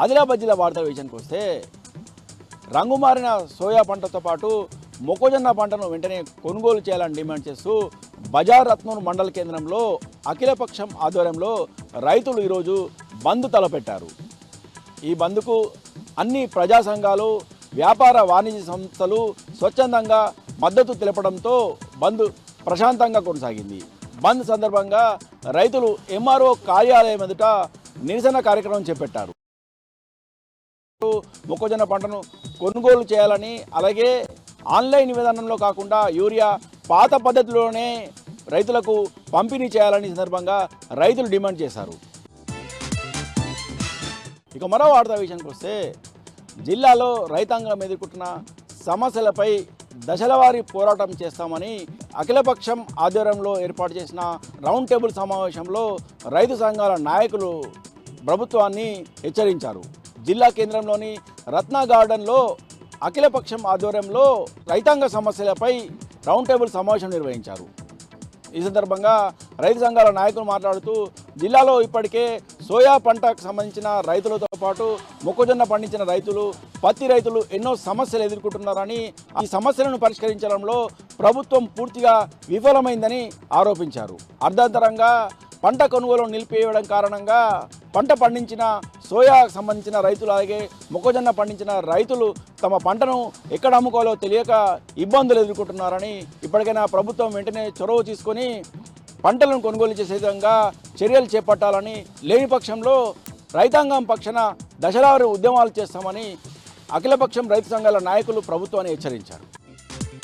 ఆదిలాబాద్ జిల్లా వార్తా విషయానికి వస్తే రంగుమారిన సోయా పంటతో పాటు మొక్కజొన్న పంటను వెంటనే కొనుగోలు చేయాలని డిమాండ్ చేస్తూ బజార్ రత్నూర్ మండల కేంద్రంలో అఖిలపక్షం ఆధ్వర్యంలో రైతులు ఈరోజు బంద్ తలపెట్టారు. ఈ బంద్కు అన్ని ప్రజా సంఘాలు, వ్యాపార వాణిజ్య సంస్థలు స్వచ్ఛందంగా మద్దతు తెలపడంతో బంద్ ప్రశాంతంగా కొనసాగింది. బంద్ సందర్భంగా రైతులు ఎంఆర్ఓ కార్యాలయం ఎదుట నిరసన కార్యక్రమం చేపట్టారు. మొక్కజొన్న పంటను కొనుగోలు చేయాలని, అలాగే ఆన్లైన్ విధానంలో కాకుండా యూరియా పాత పద్ధతిలోనే రైతులకు పంపిణీ చేయాలని సందర్భంగా రైతులు డిమాండ్ చేశారు. ఇక మరో వార్తా విషయానికి వస్తే జిల్లాలో రైతాంగం ఎదుర్కొంటున్న సమస్యలపై దశలవారీ పోరాటం చేస్తామని అఖిలపక్షం ఆధ్వర్యంలో ఏర్పాటు చేసిన రౌండ్ టేబుల్ సమావేశంలో రైతు సంఘాల నాయకులు ప్రభుత్వాన్ని హెచ్చరించారు. జిల్లా కేంద్రంలోని రత్న గార్డెన్లో అఖిలపక్షం ఆధ్వర్యంలో రైతాంగ సమస్యలపై రౌండ్ టేబుల్ సమావేశం నిర్వహించారు. ఈ సందర్భంగా రైతు సంఘాల నాయకులు మాట్లాడుతూ జిల్లాలో ఇప్పటికే సోయా పంటకు సంబంధించిన రైతులతో పాటు మొక్కజొన్న పండించిన రైతులు, పత్తి రైతులు ఎన్నో సమస్యలు ఎదుర్కొంటున్నారని, ఈ సమస్యలను పరిష్కరించడంలో ప్రభుత్వం పూర్తిగా విఫలమైందని ఆరోపించారు. అర్ధాంతరంగా పంట కొనుగోలు నిలిపివేయడం కారణంగా పంట పండించిన సోయాకు సంబంధించిన రైతులు, అలాగే మొక్కజొన్న పండించిన రైతులు తమ పంటను ఎక్కడ అమ్ముకోవాలో తెలియక ఇబ్బందులు ఎదుర్కొంటున్నారని, ఇప్పటికైనా ప్రభుత్వం వెంటనే చొరవ తీసుకొని పంటలను కొనుగోలు చేసే విధంగా చర్యలు చేపట్టాలని, లేని పక్షంలో రైతాంగం పక్షాన దశలవారీ ఉద్యమాలు చేస్తామని అఖిలపక్షం రైతు సంఘాల నాయకులు ప్రభుత్వాన్ని హెచ్చరించారు.